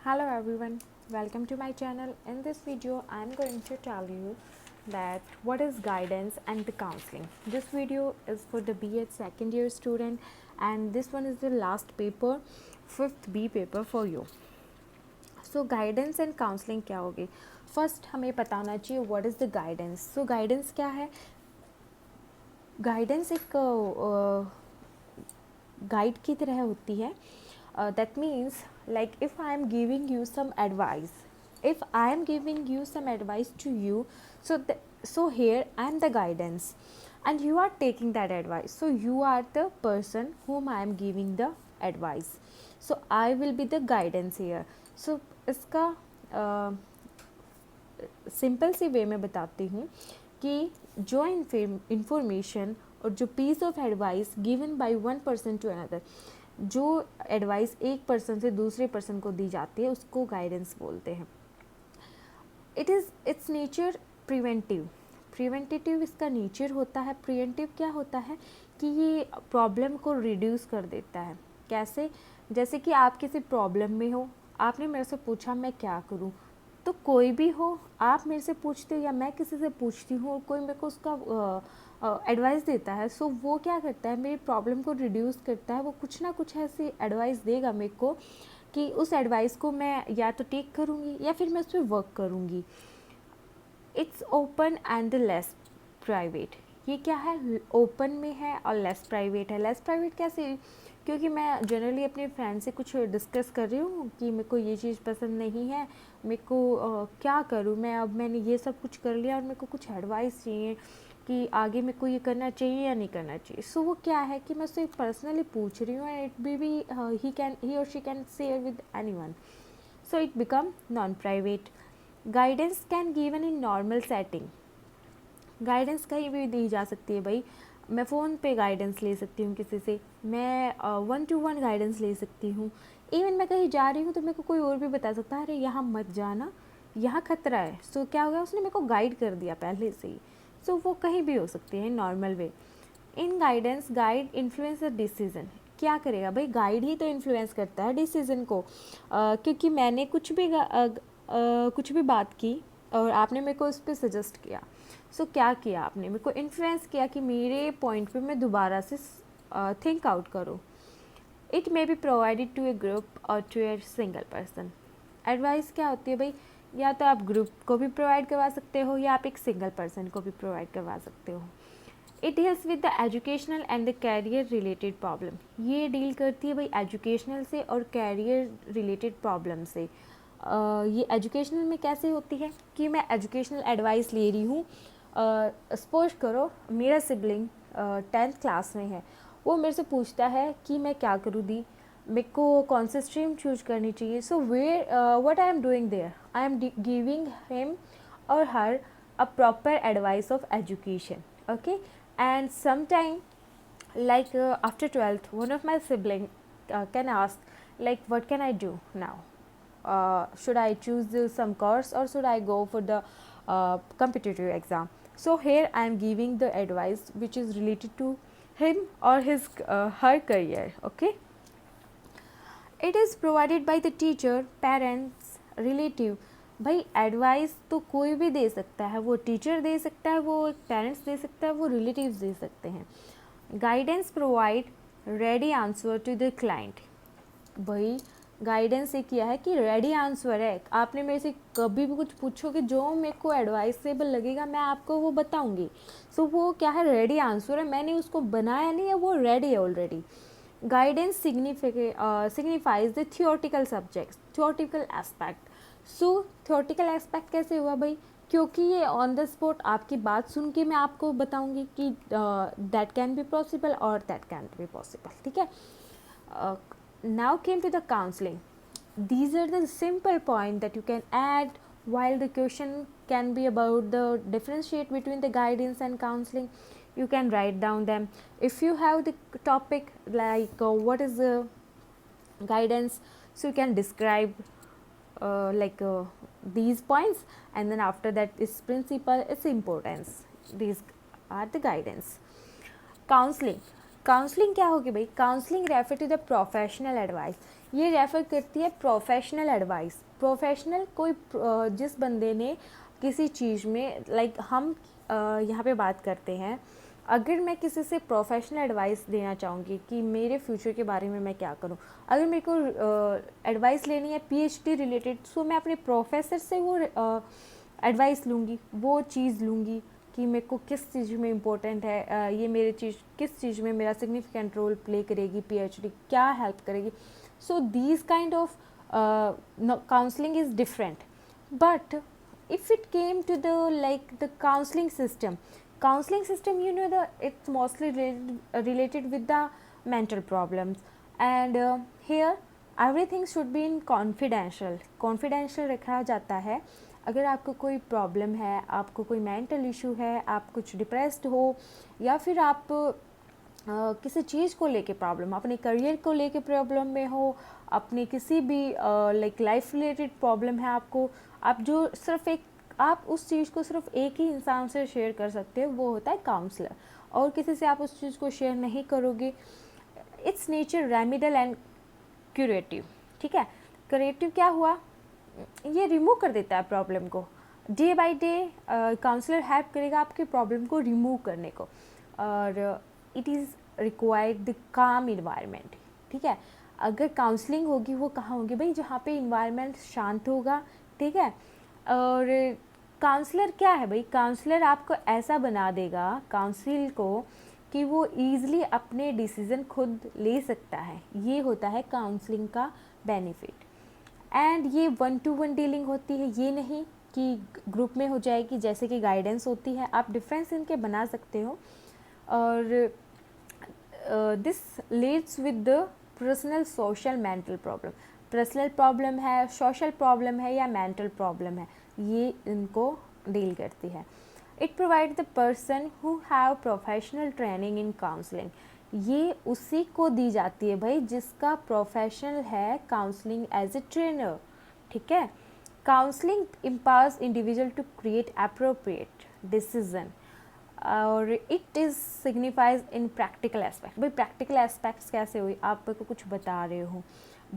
Hello everyone, welcome to my channel. In this video, I am going to tell you that what is guidance and the counseling. This video is for the B.Ed second year student and this one is the last paper, 5th B paper for you. So guidance and counseling क्या होगी? First हमें पता होना चाहिए what is the guidance. So guidance क्या है? Guidance एक guide की तरह होती है. That means like if I am giving you some advice, if I am giving you some advice to you, so here I am the guidance and you are taking that advice, so you are the person whom I am giving the advice, so I will be the guidance here. So इसका simple सी way में बताती हूँ कि जो information और जो piece of advice given by one person to another, जो एडवाइस एक पर्सन से दूसरे पर्सन को दी जाती है उसको गाइडेंस बोलते हैं. इट्स नेचर प्रिवेंटिव इसका नेचर होता है. प्रिवेंटिव क्या होता है कि ये प्रॉब्लम को रिड्यूस कर देता है. कैसे? जैसे कि आप किसी प्रॉब्लम में हो, आपने मेरे से पूछा मैं क्या करूं, तो कोई भी हो, आप मेरे से पूछते हो या मैं किसी से पूछती हूँ और कोई मेरे को उसका एडवाइस देता है, सो वो क्या करता है, मेरी प्रॉब्लम को रिड्यूस करता है. वो कुछ ना कुछ ऐसी एडवाइस देगा मेरे को कि उस एडवाइस को मैं या तो टेक करूँगी या फिर मैं उस पर वर्क करूँगी. It's open and less private. ये क्या है? ओपन में है और लेस प्राइवेट है. लेस प्राइवेट कैसे? क्योंकि मैं जनरली अपने फ्रेंड से कुछ डिस्कस कर रही हूँ कि मेरे को ये चीज़ पसंद नहीं है, मेरे को क्या करूँ मैं, अब मैंने ये सब कुछ कर लिया और मेरे को कुछ एडवाइस चाहिए कि आगे मेरे को ये करना चाहिए या नहीं करना चाहिए. सो वो क्या है कि मैं उससे पर्सनली पूछ रही हूँ एंड इट बी ही और she can share with anyone, so it become non private. Guidance can given in normal setting. Guidance कहीं भी दी जा सकती है भाई. मैं फ़ोन पे गाइडेंस ले सकती हूँ किसी से, मैं 1-to-1 गाइडेंस ले सकती हूँ. इवन मैं कहीं जा रही हूँ तो मेरे को कोई और भी बता सकता है अरे यहाँ मत जाना, यहाँ खतरा है. सो क्या हो गया, उसने मेरे को गाइड कर दिया पहले से ही. सो वो कहीं भी हो सकती है normal way. In guidance, guide influence the decision. क्या करेगा भाई? गाइड ही तो इन्फ्लुएंस करता है डिसीजन को. क्योंकि मैंने कुछ भी बात की और आपने मेरे को उस पर सजेस्ट किया. सो क्या किया आपने? मेरे को इन्फ्लुएंस किया कि मेरे पॉइंट पे मैं दोबारा से थिंक आउट करूँ. It may be provided to a group or to a single person. Advice क्या होती है भाई? या तो आप ग्रुप को भी प्रोवाइड करवा सकते हो या आप एक सिंगल पर्सन को भी प्रोवाइड करवा सकते हो. It deals with the educational and the career related problem. ये डील करती है भाई एजुकेशनल से और कैरियर रिलेटेड प्रॉब्लम से. ये एजुकेशनल में कैसे होती है कि मैं एजुकेशनल एडवाइस ले रही हूँ. सपोज करो मेरा सिबलिंग 10th क्लास में है, वो मेरे से पूछता है कि मैं क्या करूँ दी, मेरे को कौन सा स्ट्रीम चूज करनी चाहिए. So where what I am doing there, I am giving him or her a proper advice of education. Okay, and sometime like after 12th one of my sibling can ask like what can I do now, should I choose some course or should I go for the competitive exam. So here I am giving the advice which is related to him or his her career. Okay, it is provided by the teacher, parents, relative. भाई advice तो कोई भी दे सकता है, वो teacher दे सकता है, वो पेरेंट्स दे सकता है, वो रिलेटिव्स दे सकते हैं. Guidance provide ready answer to the client. भाई गाइडेंस ये किया है कि रेडी आंसर है. आपने मेरे से कभी भी कुछ पूछोगे जो मेरे को एडवाइसेबल लगेगा मैं आपको वो बताऊंगी. सो वो क्या है? रेडी आंसर है. मैंने उसको बनाया नहीं है, वो रेडी है already. Guidance signifies the theoretical subjects, theoretical aspect. So theoretical aspect कैसे हुआ भाई? क्योंकि ये ऑन द स्पॉट आपकी बात सुन के मैं आपको बताऊंगी कि दैट कैन बी पॉसिबल और दैट कैन बी पॉसिबल. ठीक है. Now came to the counselling. These are the simple point that you can add while the question can be about the differentiate between the guidance and counseling. You can write down them. If you have the topic like what is the guidance, so you can describe these points, and then after that its principle, its importance. These are the guidance. Counselling. Counselling क्या होगी भाई? Counselling refer to the professional advice. ये refer करती है professional advice. Professional कोई जिस बंदे ने किसी चीज़ में हम यहाँ पे बात करते हैं, अगर मैं किसी से प्रोफेशनल एडवाइस देना चाहूँगी कि मेरे फ्यूचर के बारे में मैं क्या करूँ, अगर मेरे को एडवाइस लेनी है पीएचडी रिलेटेड, सो मैं अपने प्रोफेसर से वो एडवाइस लूँगी, वो चीज़ लूँगी कि मेरे को किस चीज़ में इम्पोर्टेंट है, ये मेरे चीज़ किस चीज़ में मेरा सिग्निफिकेंट रोल प्ले करेगी, पीएचडी क्या हेल्प करेगी। So these kind of counseling is different. But if it came to the counseling system, it's mostly related with the mental problems, and here everything should be in confidential रखा जाता है। अगर आपको कोई problem है, आपको कोई मेंटल इशू है, आप कुछ डिप्रेस्ड हो, या फिर आप किसी चीज़ को लेके प्रॉब्लम, अपने करियर को लेके प्रॉब्लम में हो, अपने किसी भी लाइफ रिलेटेड प्रॉब्लम है आपको, आप उस चीज़ को सिर्फ एक ही इंसान से शेयर कर सकते हो, वो होता है काउंसलर। और किसी से आप उस चीज़ को शेयर नहीं करोगे। It's nature remedial and curative. ठीक है, क्यूरेटिव क्या हुआ, ये रिमूव कर देता है प्रॉब्लम को। Day by day counsellor help करेगा आपके प्रॉब्लम को रिमूव करने को। और इट इज़ रिक्वायर्ड द काम इन्वायरमेंट। ठीक है, अगर काउंसलिंग होगी वो कहाँ होगी भाई, जहाँ पे इन्वायरमेंट शांत होगा। ठीक है, और काउंसलर क्या है भाई, काउंसलर आपको ऐसा बना देगा काउंसिल को कि वो ईज़िली अपने डिसीज़न खुद ले सकता है। ये होता है काउंसलिंग का बेनिफिट। एंड ये 1-to-1 डीलिंग होती है, ये नहीं कि ग्रुप में हो जाएगी जैसे कि गाइडेंस होती है। आप डिफरेंस इनके बना सकते हो। और this leads with the personal social mental problem. Personal problem है, सोशल प्रॉब्लम है या मेंटल प्रॉब्लम है, ये इनको डील करती है। It provide the person who have professional training in counselling. ये उसी को दी जाती है भाई जिसका प्रोफेशनल है काउंसलिंग एज ए ट्रेनर। ठीक है, counselling empowers individual to create appropriate decision, और it is signifies in practical aspect. भाई प्रैक्टिकल एस्पेक्ट्स कैसे हुई, आपको कुछ बता रहे हो,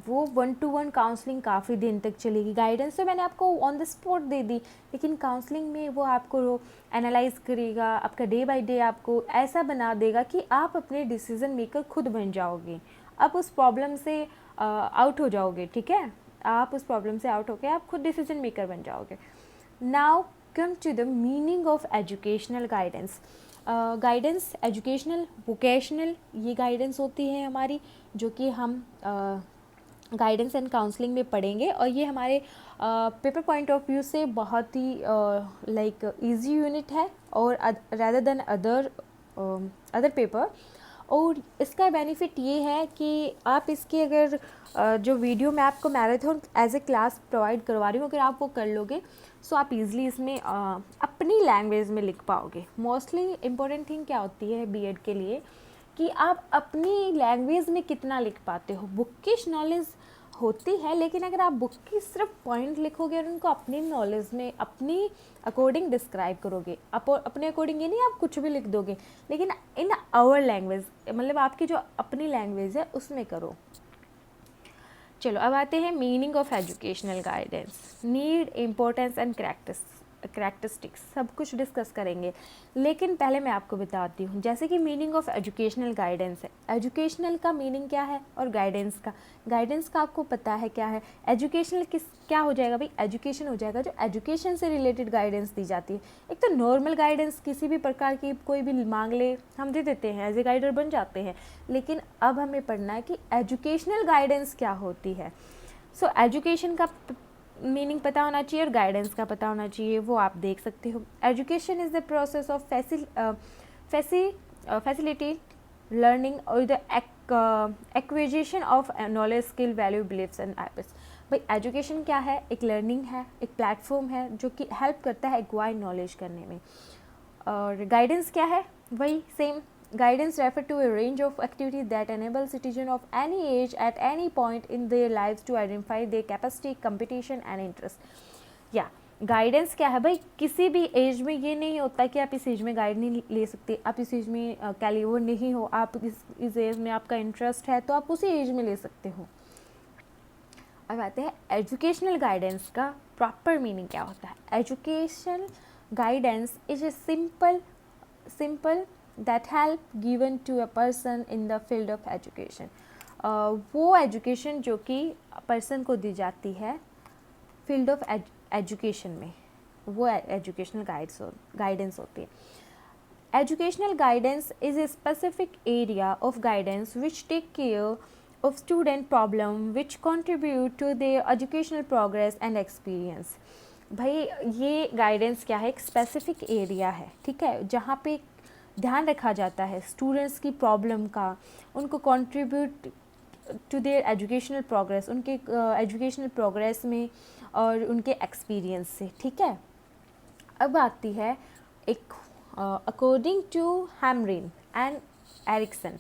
वो 1-to-1 काउंसलिंग काफ़ी दिन तक चलेगी। गाइडेंस तो मैंने आपको ऑन द स्पॉट दे दी, लेकिन काउंसलिंग में वो आपको एनालाइज करेगा, आपका डे बाय डे आपको ऐसा बना देगा कि आप अपने डिसीज़न मेकर खुद बन जाओगे। आप उस प्रॉब्लम से आउट हो जाओगे। ठीक है, आप उस प्रॉब्लम से आउट होकर आप खुद डिसीजन मेकर बन जाओगे। Now come to the meaning of educational guidance. Guidance educational, vocational, ये गाइडेंस होती है हमारी, जो कि हम गाइडेंस एंड काउंसलिंग में पढ़ेंगे। और ये हमारे पेपर पॉइंट ऑफ व्यू से बहुत ही इजी यूनिट है और rather than अदर पेपर। और इसका बेनिफिट ये है कि आप इसकी अगर जो वीडियो मैं आपको marathon as a class provide करवा रही हूँ, अगर आप वो कर लोगे सो आप इजीली इसमें अपनी लैंग्वेज में लिख पाओगे। मोस्टली इम्पोर्टेंट थिंग क्या होती है बीएड के लिए कि आप अपनी लैंग्वेज में कितना लिख पाते हो। बुकिश नॉलेज होती है, लेकिन अगर आप बुक की सिर्फ पॉइंट लिखोगे और उनको अपनी नॉलेज में अपनी अकॉर्डिंग डिस्क्राइब करोगे, अपने अकॉर्डिंग ये नहीं आप कुछ भी लिख दोगे, लेकिन इन आवर लैंग्वेज, मतलब आपकी जो अपनी लैंग्वेज है उसमें करो। चलो अब आते हैं meaning of educational guidance, need, importance and characteristics, सब कुछ डिस्कस करेंगे। लेकिन पहले मैं आपको बताती हूँ, जैसे कि मीनिंग ऑफ एजुकेशनल गाइडेंस है। एजुकेशनल का मीनिंग क्या है और गाइडेंस का आपको पता है क्या है। एजुकेशनल क्या हो जाएगा भाई, एजुकेशन हो जाएगा जो एजुकेशन से रिलेटेड गाइडेंस दी जाती है। एक तो नॉर्मल गाइडेंस किसी भी प्रकार की कोई भी मांग ले हम दे देते हैं, एज ए गाइडर बन जाते हैं। लेकिन अब हमें पढ़ना है कि एजुकेशनल गाइडेंस क्या होती है। सो एजुकेशन का मीनिंग पता होना चाहिए और गाइडेंस का पता होना चाहिए, वो आप देख सकते हो। Education is the process of facilitate learning और the acquisition of knowledge, skill, value, beliefs and habits. भाई एजुकेशन क्या है, एक लर्निंग है, एक प्लेटफॉर्म है जो कि हेल्प करता है एक्वायर नॉलेज करने में। और गाइडेंस क्या है, वही same. Guidance refer to a range of activities that enable citizens of any age at any point in their lives to identify their capacity, competition and interest. या guidance क्या है भाई, किसी भी एज में ये नहीं होता कि आप इस एज में गाइड नहीं ले सकते, आप इस एज में कैलिबर नहीं हो, आप इस एज में आपका इंटरेस्ट है तो आप उसी एज में ले सकते हो। अब आते हैं एजुकेशनल गाइडेंस का प्रॉपर मीनिंग क्या होता है। Educational guidance is a simple that help given to a person in the field of education. वो एजुकेशन जो कि पर्सन को दी जाती है फील्ड ऑफ एजुकेशन में, वो एजुकेशनल गाइडेंस होती है। Educational guidance is a specific area of guidance which take care of student problem which contribute to their educational progress and experience। भाई ये गाइडेंस क्या है, एक स्पेसिफिक एरिया है, ठीक है, जहाँ पे ध्यान रखा जाता है स्टूडेंट्स की प्रॉब्लम का, उनको contribute to their educational progress, उनके एजुकेशनल प्रोग्रेस में और उनके एक्सपीरियंस से, ठीक है। अब आती है एक according to Hamrin and Erickson,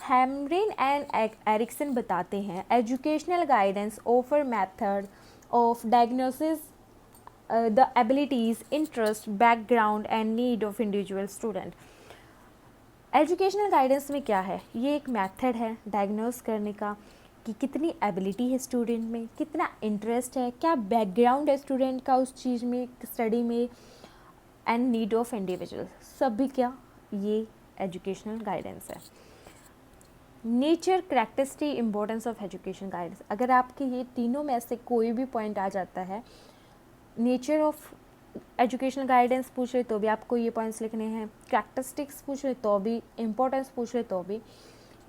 Hamrin and Erickson बताते हैं educational guidance offer method of diagnosis the abilities, interest, background and need of individual student। Educational guidance में क्या है, ये एक मेथड है डायग्नोस करने का कि कितनी एबिलिटी है स्टूडेंट में, कितना इंटरेस्ट है, क्या बैकग्राउंड है स्टूडेंट का उस चीज़ में, स्टडी में, एंड नीड ऑफ इंडिविजुअल, सब भी क्या ये एजुकेशनल गाइडेंस है। Nature, characteristic, importance of education guidance, अगर आपके ये तीनों में से कोई भी पॉइंट आ जाता है, नेचर ऑफ एजुकेशनल गाइडेंस पूछ रहे तो भी आपको ये पॉइंट्स लिखने हैं, करैक्टरिस्टिक्स पूछ रहे तो भी, इम्पोर्टेंस पूछ रहे तो भी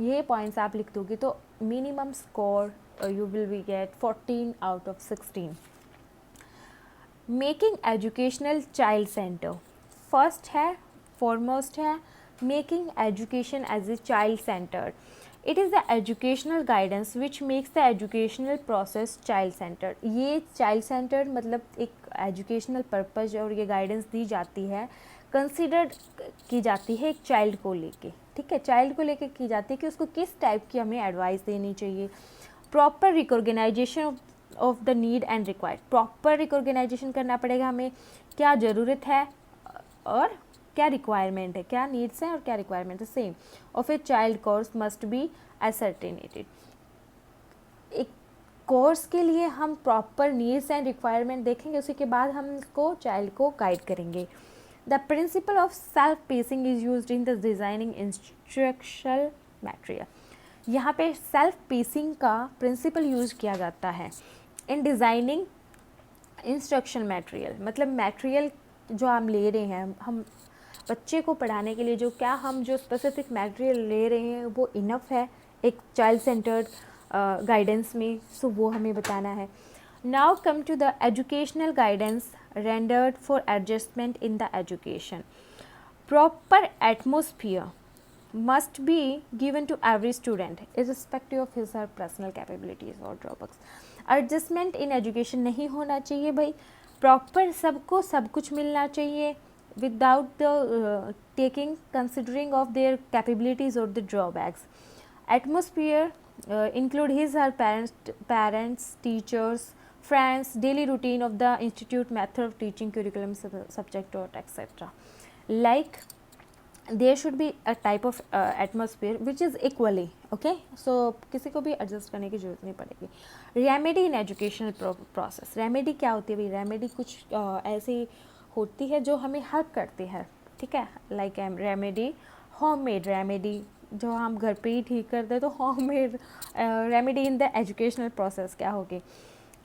ये पॉइंट्स आप लिख दोगे तो minimum score you will be get 14 out of 16। Making educational child centre, first है, फॉरमोस्ट है making education as a child centre. It is the educational guidance which makes the educational process child centre. ये child centre मतलब एक educational purpose और ये guidance दी जाती है, consider की जाती है एक चाइल्ड को लेके, ठीक है, चाइल्ड को लेके की जाती है कि उसको किस टाइप की हमें एडवाइस देनी चाहिए। Proper recognisation of the need and required, proper recognisation करना पड़ेगा हमें, क्या ज़रूरत है और क्या रिक्वायरमेंट है, क्या नीड्स हैं और क्या रिक्वायरमेंट है, same of a child course must be ascertained. एक कोर्स के लिए हम प्रॉपर नीड्स एंड रिक्वायरमेंट देखेंगे, उसी के बाद हम इसको चाइल्ड को गाइड करेंगे। The principle of self pacing is used in the designing instructional material. यहाँ पे सेल्फ पेसिंग का प्रिंसिपल यूज किया जाता है इन डिज़ाइनिंग इंस्ट्रक्शन मटेरियल, मतलब मटेरियल जो हम ले रहे हैं, हम बच्चे को पढ़ाने के लिए जो स्पेसिफिक मटेरियल ले रहे हैं वो इनफ है एक चाइल्ड सेंटर्ड गाइडेंस में, सो वो हमें बताना है। Now come to the educational guidance rendered for adjustment in the education. Proper atmosphere must be given to every student irrespective of his or her personal capabilities or drawbacks। Adjustment in education नहीं होना चाहिए भाई, proper सबको सब कुछ मिलना चाहिए without the taking considering of their capabilities और the drawbacks. Atmosphere include his her parents, teachers, friends, daily routine of the institute, method of teaching, curriculum, subject or etc. Like there should be a type of atmosphere which is equally okay, so किसी को भी adjust करने की जरूरत नहीं पड़ेगी। Remedy in educational process, remedy क्या होती है भाई, रेमेडी कुछ ऐसी होती है जो हमें हेल्प करती है, ठीक है, लाइक रेमेडी, होममेड रेमेडी जो हम घर पे ही ठीक करते हैं, तो homemade remedy in the educational process क्या होगी।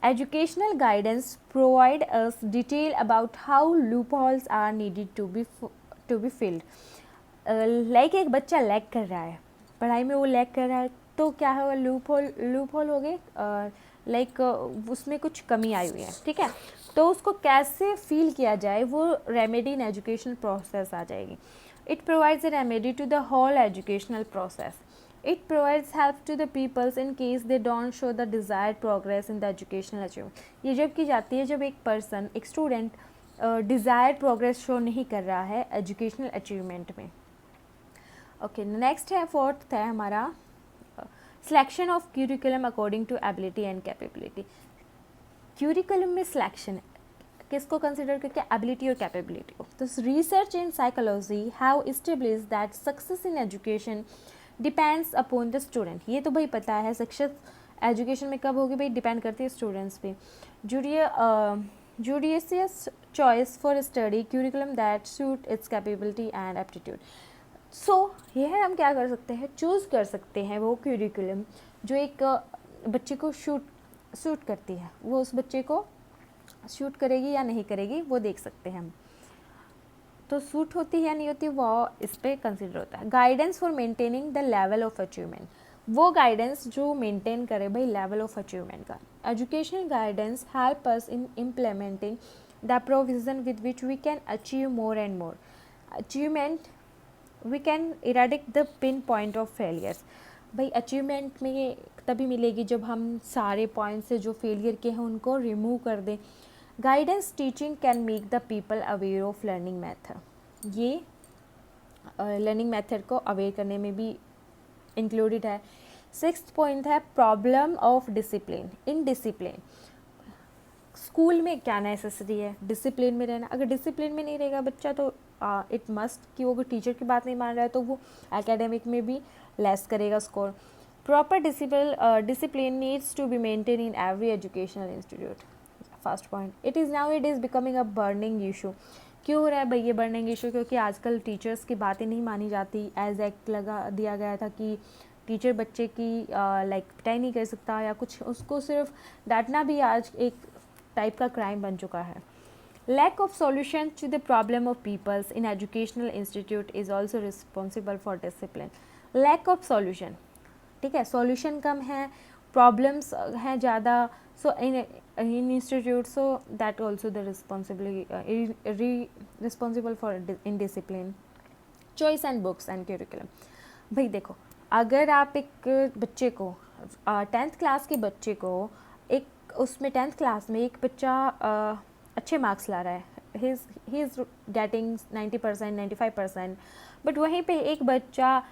Educational guidance provide us detail about how loop holes are needed to be filled. Like एक बच्चा लैग कर रहा है पढ़ाई में, वो लैग कर रहा है तो क्या है, लूप होल हो गए, लाइक उसमें कुछ कमी आई हुई है, ठीक है, तो उसको कैसे फील किया जाए वो रेमेडी इन एजुकेशनल प्रोसेस आ जाएगी। It provides a remedy to the whole educational process. It provides help to the peoples in case they don't show the desired progress in the educational achievement. ये जब की जाती है जब एक person, एक स्टूडेंट डिज़ायर्ड प्रोग्रेस शो नहीं कर रहा है एजुकेशनल अचीवमेंट में। ओके, नेक्स्ट है, फोर्थ है हमारा selection of curriculum according to ability and capability. Curriculum में सिलेक्शन किसको कंसिडर करके, एबिलिटी और कैपेबिलिटी को। तो research in psychology have established that success in education depends upon the student. ये तो भाई पता है, सक्सेस एजुकेशन में कब होगी भाई, डिपेंड करती है स्टूडेंट्स पे। judicious choice for study curriculum that suit its capability and aptitude। सो यह हम क्या कर सकते हैं, चूज़ कर सकते हैं वो क्यूरिकुलम जो एक बच्चे को सूट करती है, वो उस बच्चे को शूट करेगी या नहीं करेगी वो देख सकते हैं हम। तो सूट होती है या नहीं होती वो इस पर कंसिडर होता है। Guidance for maintaining the level of achievement, वो गाइडेंस जो मेंटेन करे भाई लेवल ऑफ अचीवमेंट का। Educational guidance help us in implementing the provision with which we can achieve more and more achievement, we can eradicate the pinpoint of failures. भाई achievement में तभी मिलेगी जब हम सारे पॉइंट से जो फेलियर के हैं उनको रिमूव कर दें। Guidance teaching can make the people aware of learning method, ये लर्निंग मेथड को अवेयर करने में भी इंक्लूडेड है। 6th पॉइंट है problem of discipline in discipline. School में क्या नेसेसरी है, डिसिप्लिन में रहना। अगर डिसिप्लिन में नहीं रहेगा बच्चा तो इट मस्ट कि वो अगर टीचर की बात नहीं मान रहा है तो वो एकेडमिक में भी लेस करेगा score. Proper discipline needs to be maintain in every educational institute. First point, it is becoming a burning issue. क्यों हो रहा है भाई ये बर्निंग इशू, क्योंकि आजकल टीचर्स की बातें नहीं मानी जाती। एज एक्ट लगा दिया गया था कि टीचर बच्चे की लाइक पिटाई नहीं कर सकता या कुछ, उसको सिर्फ डांटना भी आज एक टाइप का क्राइम बन चुका है। Lack of solution to the problem of peoples in educational institute is also responsible for discipline. Lack of solution, ठीक है, सॉल्यूशन कम है, प्रॉब्लम्स हैं ज़्यादा, so in institute, so that also the responsible for in discipline. Choice and books and curriculum. भाई देखो, अगर आप एक बच्चे को 10th क्लास के बच्चे को एक उसमें 10th क्लास में एक बच्चा अच्छे मार्क्स ला रहा है, ही इज़ गेटिंग 90%, 95%, बट वहीं पे एक बच्चा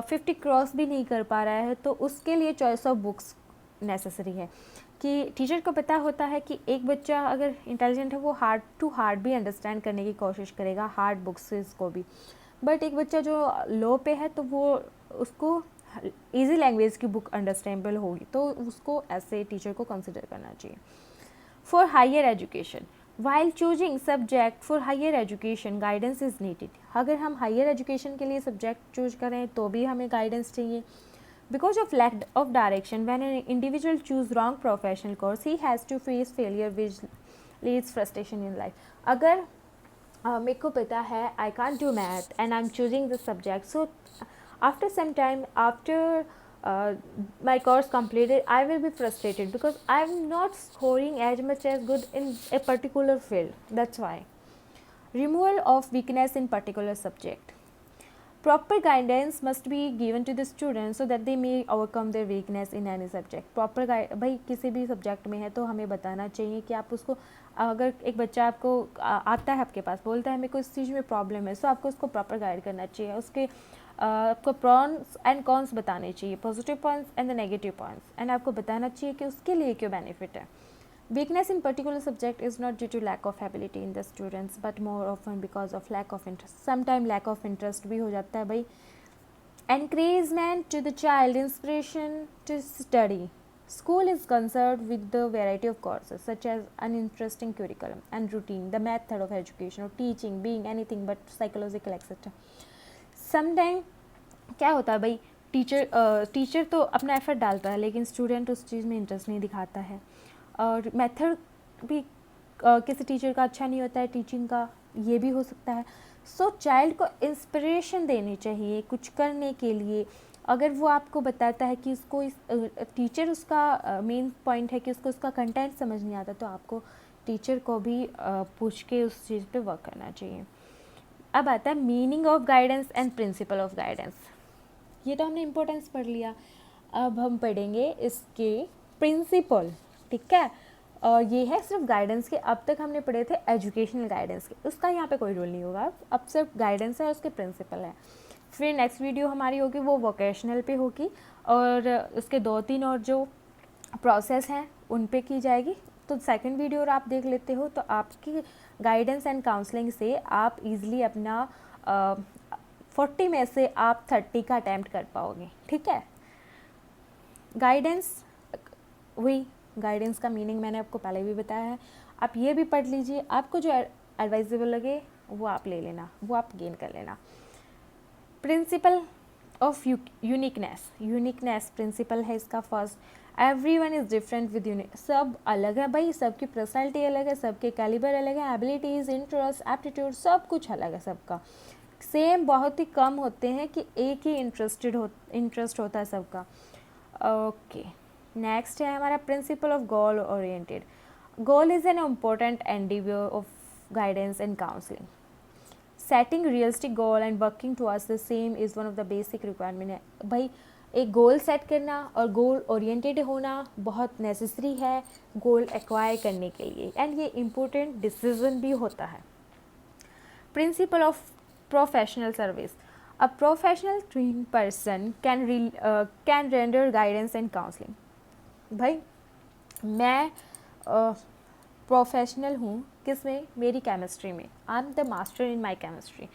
50 क्रॉस भी नहीं कर पा रहा है, तो उसके लिए चॉइस ऑफ बुक्स नेसेसरी है। कि टीचर को पता होता है कि एक बच्चा अगर इंटेलिजेंट है वो हार्ड टू हार्ड भी अंडरस्टैंड करने की कोशिश करेगा, हार्ड बुक्स को भी, बट एक बच्चा जो लो पे है तो वो उसको इजी लैंग्वेज की बुक अंडरस्टैंडेबल होगी, तो उसको ऐसे टीचर को कंसिडर करना चाहिए। For higher education, while choosing subject for higher education guidance is needed. अगर हम हायर एजुकेशन के लिए सब्जेक्ट चूज करें तो भी हमें गाइडेंस चाहिए। Because of lack of direction, when an individual choose wrong professional course he has to face failure which leads frustration in life. अगर मेरे को पता है I can't do math and I am choosing this subject, so after some time, after my course completed, I will be frustrated because I'm not scoring as much as good in a particular field. That's why. Removal of weakness in particular subject. Proper guidance must be given to the students so that they may overcome their weakness in any subject. Proper भाई किसी भी subject में है तो हमें बताना चाहिए कि आप उसको, अगर एक बच्चा आपको आता है आपके पास बोलता है मेरे को इस चीज़ में प्रॉब्लम है, सो आपको उसको प्रॉपर गाइड करना चाहिए। उसके आपको प्रॉन्स एंड कॉन्स बताने चाहिए, positive points and the negative points, and आपको बताना चाहिए कि उसके लिए क्यों बेनिफिट है। Weakness in particular subject is not due to lack of ability in the students, but more often because of lack of interest. Sometimes lack of interest भी हो जाता है भाई। Encouragement to the child, inspiration to study. School is concerned with the variety of courses such as an interesting curriculum and routine, the method of education or teaching being anything but psychological etc. Sometimes क्या होता है भाई, teacher तो अपना effort डालता है लेकिन student उस चीज़ में इंटरेस्ट नहीं दिखाता है, और मेथड भी किसी टीचर का अच्छा नहीं होता है टीचिंग का, ये भी हो सकता है। सो चाइल्ड को इंस्पिरेशन देनी चाहिए कुछ करने के लिए। अगर वो आपको बताता है कि उसको टीचर उसका मेन पॉइंट है कि उसको उसका कंटेंट समझ नहीं आता, तो आपको टीचर को भी पूछ के उस चीज़ पे वर्क करना चाहिए। अब आता है meaning of guidance and principle of guidance. ये तो हमने इम्पोर्टेंस पढ़ लिया, अब हम पढ़ेंगे इसके प्रिंसिपल, ठीक है। और ये है सिर्फ गाइडेंस के, अब तक हमने पढ़े थे एजुकेशनल गाइडेंस के, उसका यहाँ पे कोई रोल नहीं होगा, अब सिर्फ गाइडेंस है और उसके प्रिंसिपल है। फिर नेक्स्ट वीडियो हमारी होगी वो वोकेशनल पे होगी, और उसके 2-3 और जो प्रोसेस हैं उन पे की जाएगी। तो सेकंड वीडियो और आप देख लेते हो तो आपकी गाइडेंस एंड काउंसलिंग से आप इजीली अपना 40 में से आप 30 का अटैम्प्ट कर पाओगे, ठीक है। गाइडेंस वही गाइडेंस का मीनिंग मैंने आपको पहले भी बताया है, आप ये भी पढ़ लीजिए, आपको जो एडवाइजेबल लगे वो आप ले लेना, वो आप गेन कर लेना। Principle of uniqueness, uniqueness principle है इसका first. Everyone is different with unique, सब अलग है भाई, सबकी पर्सनैलिटी अलग है, सबके कैलिबर अलग है, एबिलिटीज़, इंटरेस्ट, एप्टीट्यूड सब कुछ अलग है सबका। सेम बहुत ही कम होते हैं कि एक ही इंटरेस्ट होता है सबका। ओके, नेक्स्ट है हमारा principle of goal oriented. Goal is an important endeavour of guidance and counselling. Setting realistic goal and working towards the same is one of the basic requirement है भाई। एक गोल सेट करना और goal oriented होना बहुत necessary है गोल acquire करने के लिए, एंड ये इम्पोर्टेंट डिसीजन भी होता है। Principle of professional service, a professional trained person can render guidance and counselling. भाई मैं प्रोफेशनल हूँ किस में, मेरी केमिस्ट्री में, I am the master in my chemistry.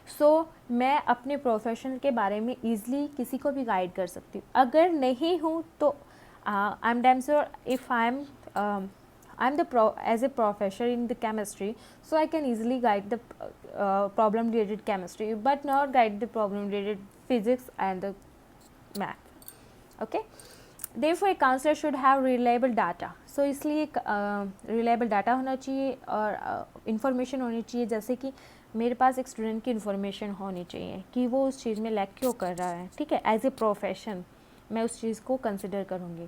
So मैं अपने प्रोफेशन के बारे में ईज़िली किसी को भी गाइड कर सकती हूँ। अगर नहीं हूँ तो I am damn sure if I am as a professor in the chemistry, so I can easily guide the problem related chemistry but not guide the problem related physics and the math. Okay, therefore a counselor should have reliable data, so इसलिए reliable data होना चाहिए और information होनी चाहिए, जैसे कि मेरे पास एक स्टूडेंट की इन्फॉर्मेशन होनी चाहिए कि वो उस चीज़ में लैक क्यों कर रहा है, ठीक है, एज ए प्रोफेशन मैं उस चीज़ को कंसिडर करूँगी।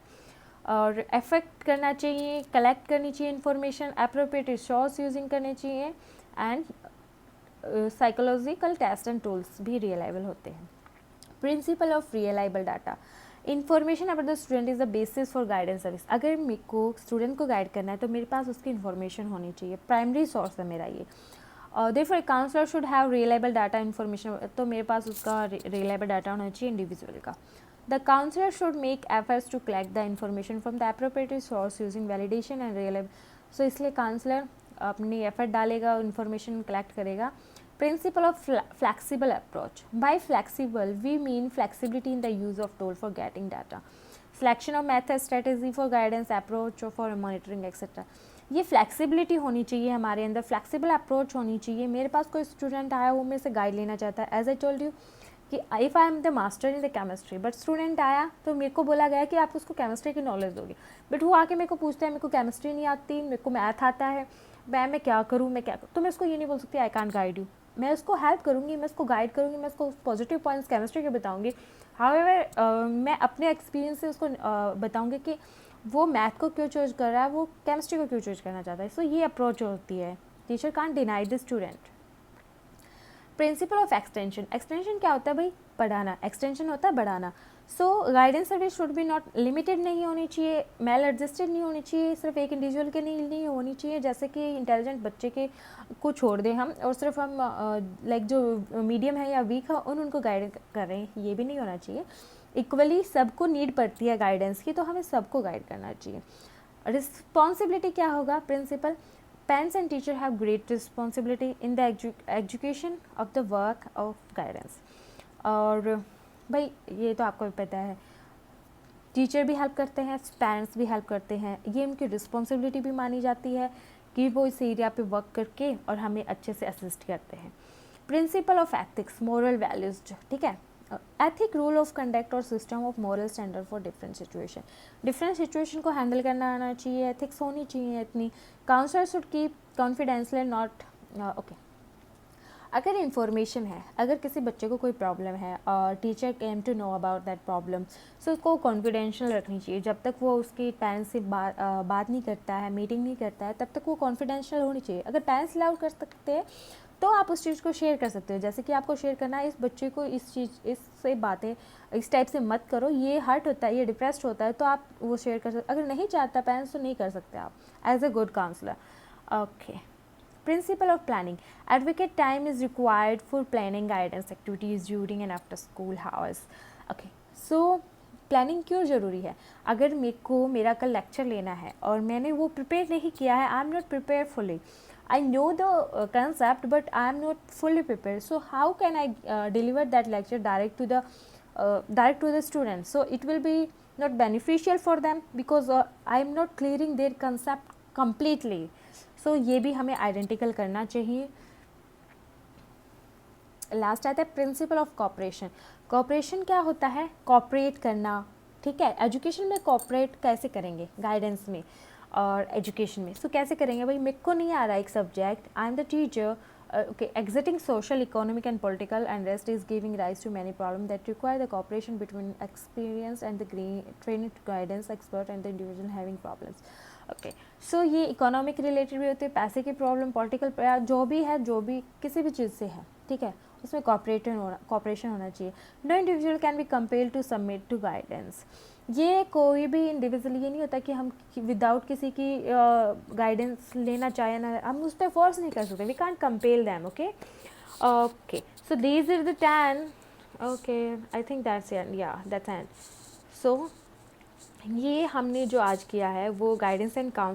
और एफेक्ट करना चाहिए, कलेक्ट करनी चाहिए इन्फॉर्मेशन, अप्रोप्रिएट रिसोर्स यूजिंग करने चाहिए, and psychological test and tools भी रिलायबल होते हैं। Principle of reliable data, information about the student is the basis for guidance service. अगर मेरे को स्टूडेंट को गाइड करना है तो मेरे पास उसकी इन्फॉर्मेशन होनी चाहिए, प्राइमरी सोर्स है मेरा ये। Therefore a counsellor should have reliable data information, तो मेरे पास उसका रिलायबल डाटा होना चाहिए इंडिविजुअल का। The counsellor should make efforts to collect the information from the appropriate source using validation and reliable, so इसलिए काउंसलर अपनी एफर्ट डालेगा, information collect करेगा। Principle of flexible approach. By flexible, we mean flexibility in the use of tool for getting data, selection of method, strategy for guidance, approach or for monitoring etc. ये flexibility होनी चाहिए हमारे अंदर, flexible approach होनी चाहिए। मेरे पास कोई student आया वो मेरे से गाइड लेना चाहता है, एज आई टोल्ड यू कि if I am the master in the chemistry, but student आया तो मेरे को बोला गया कि आप उसको केमिस्ट्री की नॉलेज दोगे, बट वो आके मेरे को पूछता है मेरे को केमिस्ट्री नहीं आती, मेरे को मैथ आता है, मैं क्या करूँ, मैं क्या करूँ, तो मैं उसको ये नहीं बोल सकती आई कांट गाइड यू। मैं उसको हेल्प करूँगी, मैं उसको गाइड करूँगी, मैं उसको पॉजिटिव पॉइंट्स केमिस्ट्री के बताऊँगी। हाउएवर मैं अपने एक्सपीरियंस से उसको बताऊँगी कि वो मैथ को क्यों चूज कर रहा है, वो केमिस्ट्री को क्यों चूज करना चाहता है। सो ये अप्रोच होती है, teacher can't deny the student. Principle of extension, extension क्या होता है भाई, पढ़ाना, एक्सटेंशन होता है बढ़ाना। So guidance service should be not limited नहीं होनी चाहिए, मेल एडजस्टेड नहीं होनी चाहिए, सिर्फ एक इंडिविजुअल के नहीं होनी चाहिए, जैसे कि इंटेलिजेंट बच्चे के को छोड़ दें हम और सिर्फ हम लाइक जो मीडियम है या वीक है उनको गाइड कर रहे हैं, ये भी नहीं होना चाहिए। इक्वली सबको नीड पड़ती है गाइडेंस की, तो हमें सबको गाइड करना चाहिए। रिस्पॉन्सिबिलिटी क्या होगा, principal parents and teacher have great responsibility in the education of the work of guidance। और भाई ये तो आपको भी पता है, टीचर भी हेल्प करते हैं, पेरेंट्स भी हेल्प करते हैं, ये उनकी रिस्पॉन्सिबिलिटी भी मानी जाती है कि वो इस एरिया पे वर्क करके और हमें अच्छे से असिस्ट करते हैं। Principle of ethics, moral values, ठीक है, एथिक रूल ऑफ कंडक्ट और system of moral standard for different situation को हैंडल करना आना चाहिए, एथिक्स होनी चाहिए इतनी। Counsellor should keep confidential not okay. अगर इन्फॉर्मेशन है, अगर किसी बच्चे को कोई प्रॉब्लम है और teacher came to know about that problem, so उसको कॉन्फिडेंशियल रखनी चाहिए। जब तक वो उसके पेरेंट्स से बात नहीं करता है, मीटिंग नहीं करता है, तब तक वो कॉन्फिडेंशियल होनी चाहिए। अगर पेरेंट्स अलाउ कर सकते हैं तो आप उस चीज़ को शेयर कर सकते हो, जैसे कि आपको शेयर करना है इस बच्चे को इससे बातें इस टाइप से मत करो, ये हर्ट होता है, ये डिप्रेस्ड होता है, तो आप वो शेयर कर सकते। अगर नहीं चाहता पेरेंट्स तो नहीं कर सकते आप as a good counsellor. Okay, principle of planning, advocate time is required for planning guidance activities during and after school hours. Okay, so planning क्यों ज़रूरी है? अगर मेरे को मेरा कल लेक्चर लेना है और मैंने वो प्रिपेयर नहीं किया है, I am not prepare fully, I know the concept but I am not fully prepared, so how can I deliver that lecture direct to the students? So it will be not beneficial for them because I am not clearing their concept completely. So ये भी हमें identical करना चाहिए. Last आता है principle of corporation. Corporation क्या होता है? कॉपरेट करना. ठीक है, एजुकेशन में कॉपरेट कैसे करेंगे? गाइडेंस में और एजुकेशन में. सो कैसे करेंगे भाई? मेरे को नहीं आ रहा एक subject, I am the teacher. Okay, exiting social, economic and political unrest is giving rise to many problems that require the cooperation between experienced and the trained guidance expert and the individual having problems. Okay, so ये economic related भी होते हैं, पैसे की problem, political, जो भी है, जो भी किसी भी चीज़ से है, ठीक है, उसमें कॉपरेशन होना चाहिए. No individual can be compelled to submit to guidance. ये कोई भी इंडिविजुअल ये नहीं होता कि हम विदाउट किसी की गाइडेंस लेना चाहे ना, हम उस पर फोर्स नहीं कर सकते. We can't compel them. Okay okay, so these are the 10. Okay, I think that's that's end. So ये हमने जो आज किया है वो गाइडेंस एंड काउंसलिंग